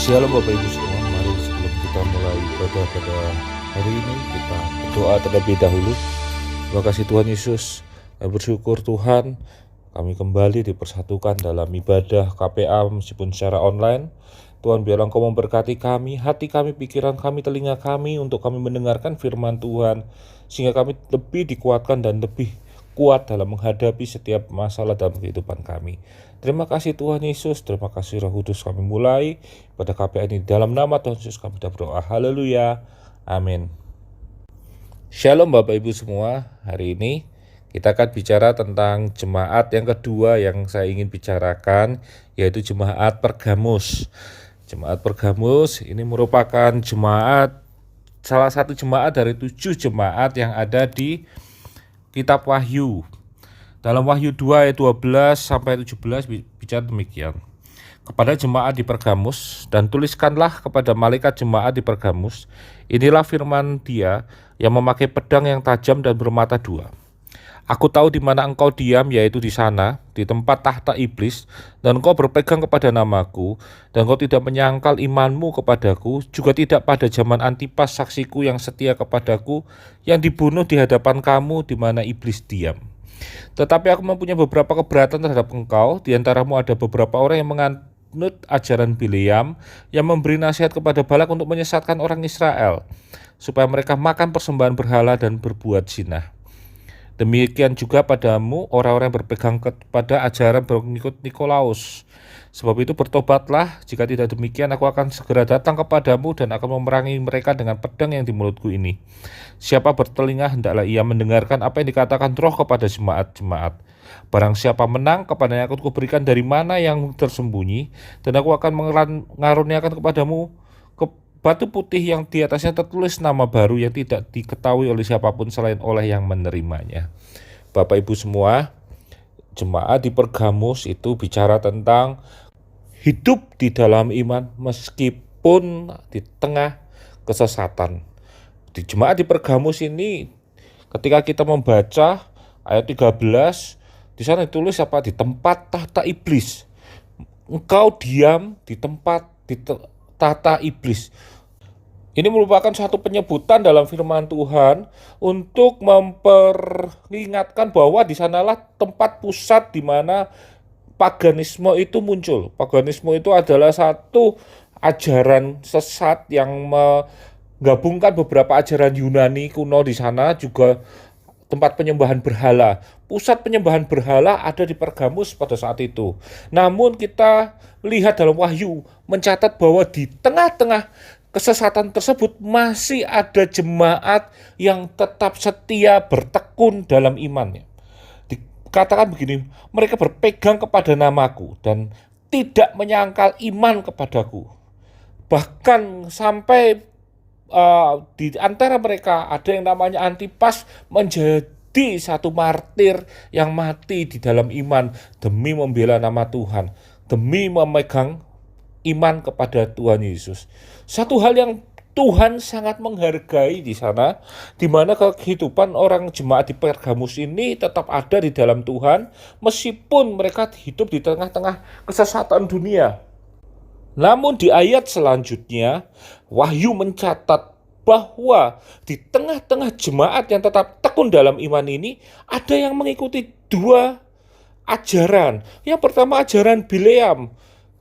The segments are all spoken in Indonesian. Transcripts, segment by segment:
Shalom Bapak Ibu semua, mari sebelum kita mulai ibadah pada hari ini, kita berdoa terlebih dahulu. Terima kasih Tuhan Yesus, kami bersyukur Tuhan, kami kembali dipersatukan dalam ibadah KPA meskipun secara online. Tuhan, biarlah Engkau memberkati kami, hati kami, pikiran kami, telinga kami, untuk kami mendengarkan firman Tuhan, sehingga kami lebih dikuatkan dan lebih kuat dalam menghadapi setiap masalah dalam kehidupan kami. Terima kasih Tuhan Yesus, terima kasih Roh Kudus. Kami mulai pada KPA ini dalam nama Tuhan Yesus kami berdoa. Haleluya, amin. Shalom Bapak Ibu semua, hari ini kita akan bicara tentang jemaat yang kedua yang saya ingin bicarakan, yaitu jemaat Pergamus. Jemaat Pergamus ini merupakan salah satu jemaat dari 7 jemaat yang ada di Kitab Wahyu. Dalam Wahyu 2 ayat 12 sampai 17 bicara demikian. Kepada jemaat di Pergamus, dan tuliskanlah kepada malaikat jemaat di Pergamus, inilah firman Dia yang memakai pedang yang tajam dan bermata dua. Aku tahu di mana engkau diam, yaitu di sana, di tempat tahta iblis, dan engkau berpegang kepada namaku, dan engkau tidak menyangkal imanmu kepadaku, juga tidak pada zaman Antipas saksiku yang setia kepadaku, yang dibunuh di hadapan kamu di mana iblis diam. Tetapi aku mempunyai beberapa keberatan terhadap engkau. Di antaramu ada beberapa orang yang menganut ajaran Bileam, yang memberi nasihat kepada Balak untuk menyesatkan orang Israel, supaya mereka makan persembahan berhala dan berbuat zina. Demikian juga padamu orang-orang yang berpegang kepada ajaran pengikut Nikolaus. Sebab itu bertobatlah, jika tidak demikian aku akan segera datang kepadamu dan akan memerangi mereka dengan pedang yang di mulutku ini. Siapa bertelinga hendaklah ia mendengarkan apa yang dikatakan Roh kepada jemaat-jemaat. Barang siapa menang, kepadanya akan kuberikan dari mana yang tersembunyi, dan aku akan mengaruniakan kepadamu batu putih yang di atasnya tertulis nama baru yang tidak diketahui oleh siapapun selain oleh yang menerimanya. Bapak Ibu semua, jemaat di Pergamus itu bicara tentang hidup di dalam iman meskipun di tengah kesesatan. Di jemaat di Pergamus ini, ketika kita membaca ayat 13, di sana ditulis apa? Di tempat tahta iblis. Engkau diam di tempat tahta iblis. Ini merupakan satu penyebutan dalam firman Tuhan untuk memperingatkan bahwa di sanalah tempat pusat di mana paganisme itu muncul. Paganisme itu adalah satu ajaran sesat yang menggabungkan beberapa ajaran Yunani kuno di sana, juga tempat penyembahan berhala. Pusat penyembahan berhala ada di Pergamus pada saat itu. Namun kita lihat dalam Wahyu mencatat bahwa di tengah-tengah kesesatan tersebut masih ada jemaat yang tetap setia bertekun dalam imannya. Dikatakan begini, mereka berpegang kepada namaku dan tidak menyangkal iman kepadaku. Bahkan sampai di antara mereka ada yang namanya Antipas menjadi satu martir yang mati di dalam iman demi membela nama Tuhan, demi memegang iman kepada Tuhan Yesus. Satu hal yang Tuhan sangat menghargai di sana, di mana kehidupan orang jemaat di Pergamus ini tetap ada di dalam Tuhan, meskipun mereka hidup di tengah-tengah kesesatan dunia. Namun di ayat selanjutnya, Wahyu mencatat bahwa di tengah-tengah jemaat yang tetap tekun dalam iman ini, ada yang mengikuti dua ajaran. Yang pertama ajaran Bileam,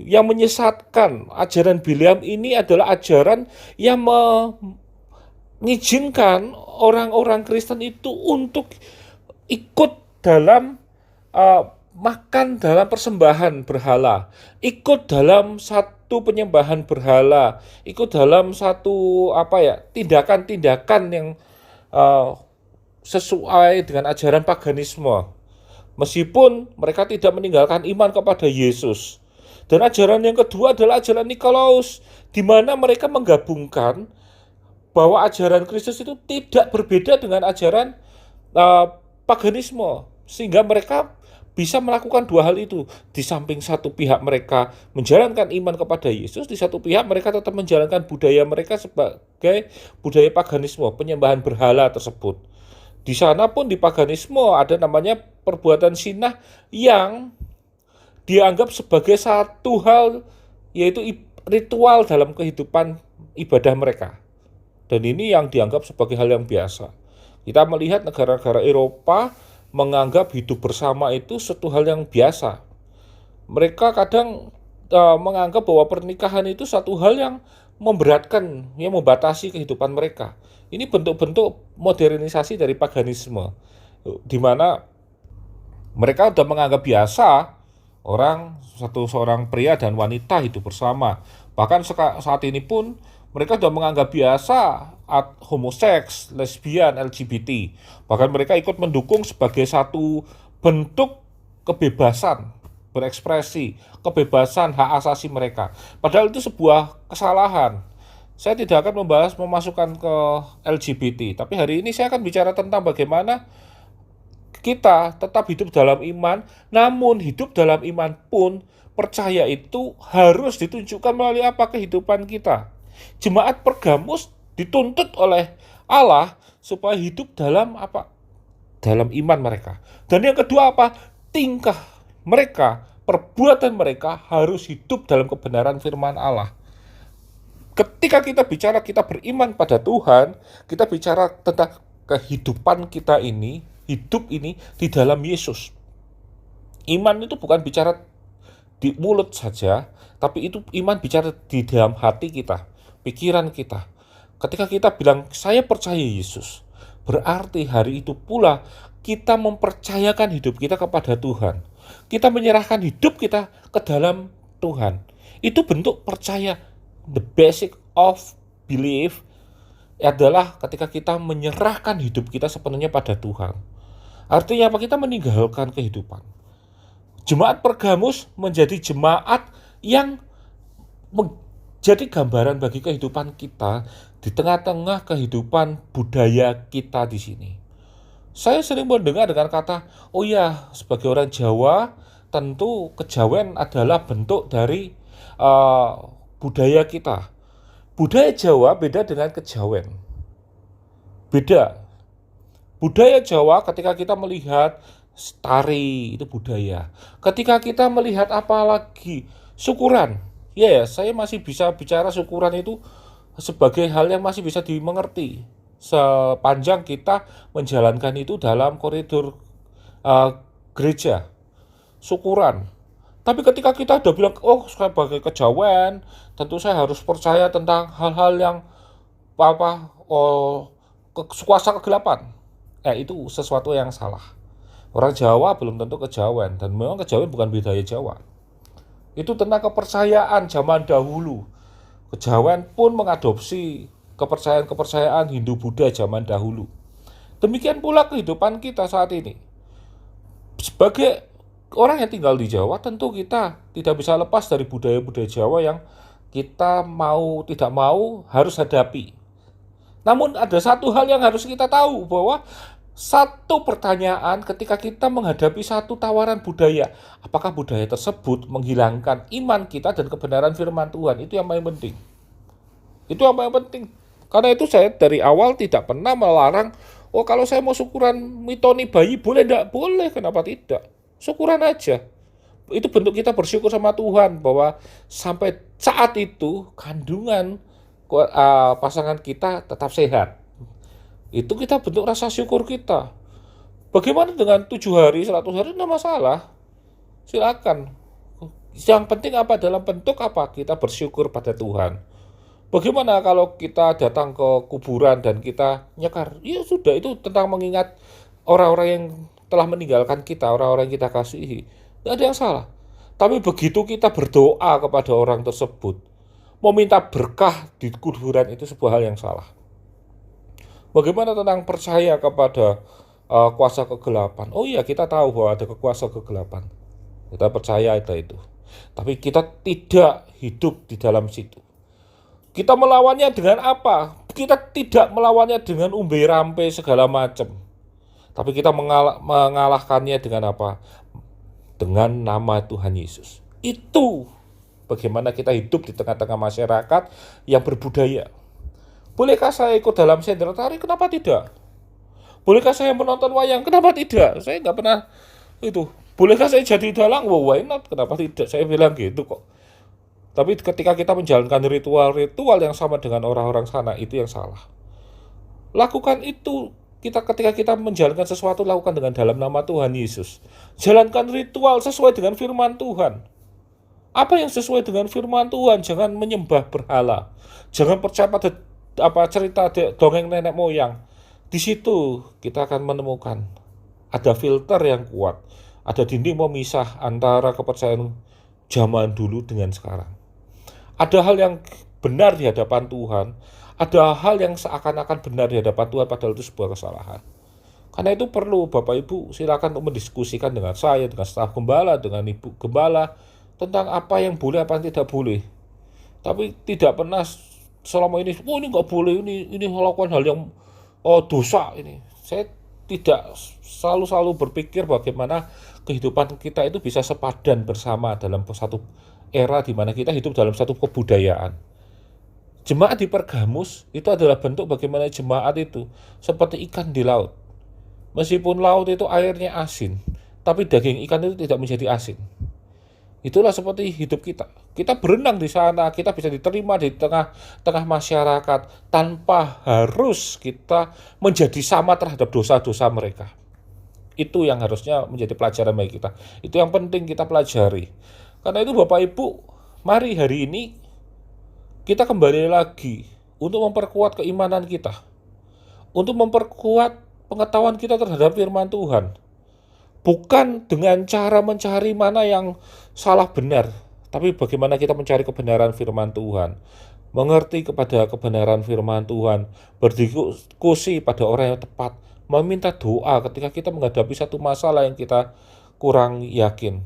yang menyesatkan. Ajaran Bileam ini adalah ajaran yang mengizinkan orang-orang Kristen itu untuk ikut dalam makan dalam persembahan berhala, ikut dalam satu penyembahan berhala, ikut dalam satu tindakan-tindakan yang sesuai dengan ajaran paganisme, meskipun mereka tidak meninggalkan iman kepada Yesus. Dan ajaran yang kedua adalah ajaran Nikolaus, di mana mereka menggabungkan bahwa ajaran Kristus itu tidak berbeda dengan ajaran paganisme, sehingga mereka bisa melakukan dua hal itu. Di samping satu pihak mereka menjalankan iman kepada Yesus, di satu pihak mereka tetap menjalankan budaya mereka sebagai budaya paganisme, penyembahan berhala tersebut. Di sana pun di paganisme ada namanya perbuatan zina yang dianggap sebagai satu hal, yaitu ritual dalam kehidupan ibadah mereka. Dan ini yang dianggap sebagai hal yang biasa. Kita melihat negara-negara Eropa menganggap hidup bersama itu suatu hal yang biasa. Mereka kadang menganggap bahwa pernikahan itu satu hal yang memberatkan, yang membatasi kehidupan mereka. Ini bentuk-bentuk modernisasi dari paganisme, di mana mereka sudah menganggap biasa seorang pria dan wanita hidup bersama. Bahkan saat ini pun mereka sudah menganggap biasa homoseks, lesbian, LGBT. Bahkan mereka ikut mendukung sebagai satu bentuk kebebasan berekspresi, kebebasan hak asasi mereka. Padahal itu sebuah kesalahan. Saya tidak akan memasukkan ke LGBT, tapi hari ini saya akan bicara tentang bagaimana kita tetap hidup dalam iman, namun hidup dalam iman pun percaya itu harus ditunjukkan melalui apa kehidupan kita. Jemaat Pergamus dituntut oleh Allah supaya hidup dalam apa? Dalam iman mereka. Dan yang kedua apa? Tingkah mereka, perbuatan mereka harus hidup dalam kebenaran firman Allah. Ketika kita bicara kita beriman pada Tuhan, kita bicara tentang kehidupan kita ini, hidup ini di dalam Yesus. Iman itu bukan bicara di mulut saja, tapi itu iman bicara di dalam hati kita, pikiran kita. Ketika kita bilang, saya percaya Yesus, berarti hari itu pula kita mempercayakan hidup kita kepada Tuhan. Kita menyerahkan hidup kita ke dalam Tuhan. Itu bentuk percaya. The basic of belief adalah ketika kita menyerahkan hidup kita sepenuhnya pada Tuhan. Artinya apa? Kita meninggalkan kehidupan. Jemaat Pergamus menjadi jemaat yang menjadi gambaran bagi kehidupan kita di tengah-tengah kehidupan budaya kita di sini. Saya sering mendengar dengan kata, oh ya, sebagai orang Jawa, tentu kejawen adalah bentuk dari budaya kita. Budaya Jawa beda dengan kejawen. Beda. Budaya Jawa ketika kita melihat tari, itu budaya. Ketika kita melihat apa lagi? Syukuran. Ya, saya masih bisa bicara syukuran itu sebagai hal yang masih bisa dimengerti. Sepanjang kita menjalankan itu dalam koridor gereja, syukuran. Tapi ketika kita udah bilang, oh sebagai kejawen, tentu saya harus percaya tentang hal-hal yang kuasa kegelapan. Itu sesuatu yang salah. Orang Jawa belum tentu kejawen, dan memang kejawen bukan budaya Jawa. Itu tentang kepercayaan zaman dahulu. Kejawen pun mengadopsi kepercayaan Hindu-Buddha zaman dahulu. Demikian pula kehidupan kita saat ini. Sebagai orang yang tinggal di Jawa, tentu kita tidak bisa lepas dari budaya-budaya Jawa yang kita mau tidak mau harus hadapi. Namun ada satu hal yang harus kita tahu, bahwa satu pertanyaan ketika kita menghadapi satu tawaran budaya, apakah budaya tersebut menghilangkan iman kita dan kebenaran firman Tuhan? Itu yang paling penting. Itu yang paling penting. Karena itu saya dari awal tidak pernah melarang, oh kalau saya mau syukuran mitoni bayi boleh, enggak? Boleh, kenapa tidak? Syukuran aja. Itu bentuk kita bersyukur sama Tuhan bahwa sampai saat itu kandungan pasangan kita tetap sehat. Itu kita bentuk rasa syukur kita. Bagaimana dengan 7 hari, 100 hari, tidak masalah. Silakan. Yang penting apa? Dalam bentuk apa? Kita bersyukur pada Tuhan. Bagaimana kalau kita datang ke kuburan dan kita nyekar? Ya sudah, itu tentang mengingat orang-orang yang telah meninggalkan kita, orang-orang yang kita kasihi. Tidak ada yang salah. Tapi begitu kita berdoa kepada orang tersebut, meminta berkah di kuburan, itu sebuah hal yang salah. Bagaimana tentang percaya kepada kuasa kegelapan? Oh iya, kita tahu bahwa ada kuasa kegelapan. Kita percaya itu. Tapi kita tidak hidup di dalam situ. Kita melawannya dengan apa? Kita tidak melawannya dengan umbe rampe segala macam. Tapi kita mengalahkannya dengan apa? Dengan nama Tuhan Yesus. Itu bagaimana kita hidup di tengah-tengah masyarakat yang berbudaya. Bolehkah saya ikut dalam sender tari? Kenapa tidak? Bolehkah saya menonton wayang? Kenapa tidak? Saya nggak pernah itu. Bolehkah saya jadi dalang? Why not? Kenapa tidak? Saya bilang gitu kok. Tapi ketika kita menjalankan ritual-ritual yang sama dengan orang-orang sana, itu yang salah. Lakukan itu ketika kita menjalankan sesuatu, lakukan dengan dalam nama Tuhan Yesus. Jalankan ritual sesuai dengan firman Tuhan. Apa yang sesuai dengan firman Tuhan? Jangan menyembah berhala. Jangan percaya pada cerita dongeng nenek moyang. Di situ kita akan menemukan ada filter yang kuat, ada dinding pemisah antara kepercayaan zaman dulu dengan sekarang. Ada hal yang benar di hadapan Tuhan, ada hal yang seakan-akan benar di hadapan Tuhan, padahal itu sebuah kesalahan. Karena itu perlu Bapak Ibu silakan untuk mendiskusikan dengan saya, dengan staf gembala, dengan Ibu Gembala, tentang apa yang boleh, apa yang tidak boleh. Tapi tidak pernah selama ini, ini nggak boleh, ini melakukan hal yang dosa ini. Saya tidak selalu berpikir bagaimana kehidupan kita itu bisa sepadan bersama dalam satu era di mana kita hidup dalam satu kebudayaan. Jemaat di Pergamus itu adalah bentuk bagaimana jemaat itu seperti ikan di laut. Meskipun laut itu airnya asin, tapi daging ikan itu tidak menjadi asin. Itulah seperti hidup kita. Kita berenang di sana, kita bisa diterima di tengah masyarakat tanpa harus kita menjadi sama terhadap dosa-dosa mereka. Itu yang harusnya menjadi pelajaran bagi kita. Itu yang penting kita pelajari. Karena itu Bapak Ibu, mari hari ini kita kembali lagi untuk memperkuat keimanan kita. Untuk memperkuat pengetahuan kita terhadap firman Tuhan. Bukan dengan cara mencari mana yang salah benar, tapi bagaimana kita mencari kebenaran firman Tuhan. Mengerti kepada kebenaran firman Tuhan, berdiskusi pada orang yang tepat, meminta doa ketika kita menghadapi satu masalah yang kita kurang yakin.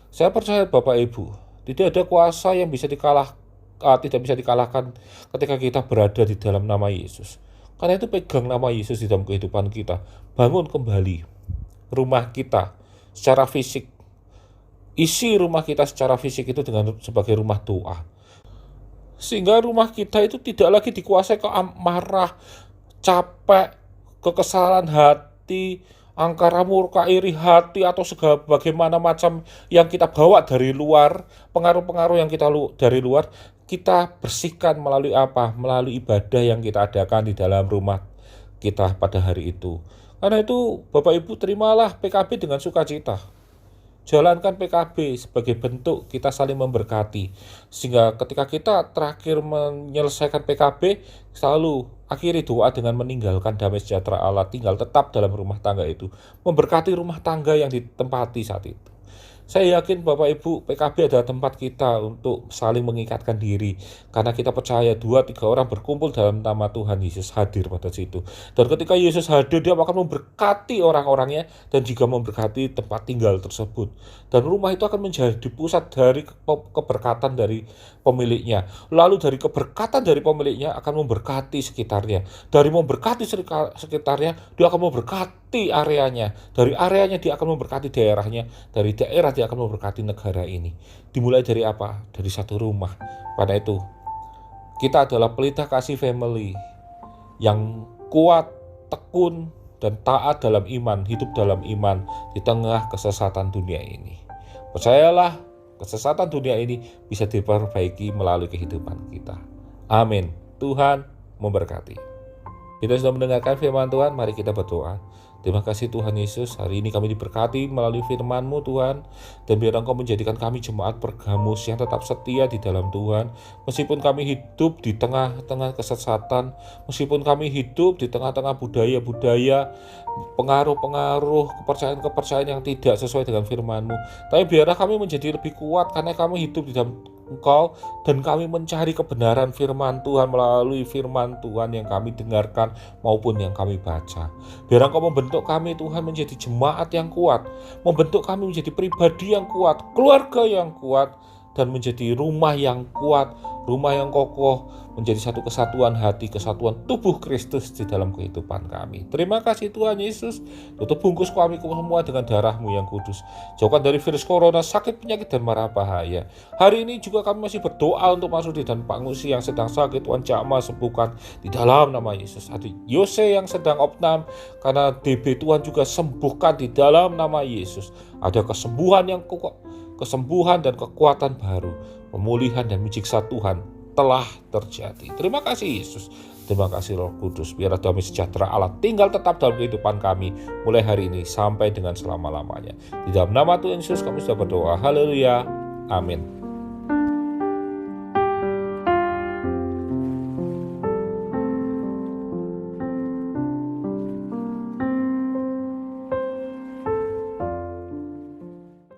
Saya percaya Bapak Ibu, tidak ada kuasa yang tidak bisa dikalahkan ketika kita berada di dalam nama Yesus. Karena itu pegang nama Yesus di dalam kehidupan kita. Bangun kembali rumah kita secara fisik. Isi rumah kita secara fisik itu sebagai rumah doa. Sehingga rumah kita itu tidak lagi dikuasai keamarah, capek, kekesalan hati, angkara murka, iri hati, atau segala bagaimana macam yang kita bawa dari luar, pengaruh-pengaruh yang kita dari luar, kita bersihkan melalui apa? Melalui ibadah yang kita adakan di dalam rumah kita pada hari itu. Karena itu Bapak Ibu terimalah PKB dengan sukacita. Jalankan PKB sebagai bentuk kita saling memberkati. Sehingga ketika kita terakhir menyelesaikan PKB, selalu akhiri doa dengan meninggalkan damai sejahtera Allah, tinggal tetap dalam rumah tangga itu, memberkati rumah tangga yang ditempati saat itu. Saya yakin Bapak Ibu, PKB adalah tempat kita untuk saling mengikatkan diri. Karena kita percaya 2-3 orang berkumpul dalam nama Tuhan Yesus hadir pada situ. Dan ketika Yesus hadir, dia akan memberkati orang-orangnya dan juga memberkati tempat tinggal tersebut. Dan rumah itu akan menjadi pusat dari keberkatan dari pemiliknya. Lalu dari keberkatan dari pemiliknya akan memberkati sekitarnya. Dari memberkati sekitarnya, dia akan memberkati areanya. Dari areanya dia akan memberkati daerahnya. Dari daerah dia akan memberkati negara ini. Dimulai dari apa? Dari satu rumah. Pada itu, kita adalah pelita kasih family yang kuat, tekun, dan taat dalam iman, hidup dalam iman di tengah kesesatan dunia ini. Percayalah, kesesatan dunia ini bisa diperbaiki melalui kehidupan kita. Amin. Tuhan memberkati. Kita sudah mendengarkan firman Tuhan, mari kita berdoa. Terima kasih Tuhan Yesus, hari ini kami diberkati melalui firman-Mu Tuhan. Dan biar Engkau menjadikan kami jemaat Pergamus yang tetap setia di dalam Tuhan. Meskipun kami hidup di tengah-tengah kesesatan, meskipun kami hidup di tengah-tengah budaya-budaya, pengaruh-pengaruh, kepercayaan-kepercayaan yang tidak sesuai dengan firman-Mu. Tapi biarlah kami menjadi lebih kuat karena kami hidup di dalam Engkau, dan kami mencari kebenaran firman Tuhan melalui firman Tuhan yang kami dengarkan maupun yang kami baca. Biar Engkau membentuk kami Tuhan menjadi jemaat yang kuat, membentuk kami menjadi pribadi yang kuat, keluarga yang kuat, dan menjadi rumah yang kuat, rumah yang kokoh, menjadi satu kesatuan hati, kesatuan tubuh Kristus di dalam kehidupan kami. Terima kasih Tuhan Yesus. Tutup bungkus kami semua dengan darah-Mu yang kudus. Jauhkan dari virus corona, sakit, penyakit, dan mara bahaya. Hari ini juga kami masih berdoa untuk masuk di dan Pak Ngusi yang sedang sakit, Tuhan jamah sembuhkan di dalam nama Yesus. Hati Yose yang sedang opnam karena DB, Tuhan juga sembuhkan di dalam nama Yesus. Ada kesembuhan yang kesembuhan dan kekuatan baru pemulihan dan mujizat Tuhan telah terjadi. Terima kasih Yesus. Terima kasih Roh Kudus. Biarlah damai sejahtera Allah tinggal tetap dalam kehidupan kami mulai hari ini sampai dengan selama-lamanya. Di dalam nama Tuhan Yesus kami sudah berdoa. Haleluya. Amin.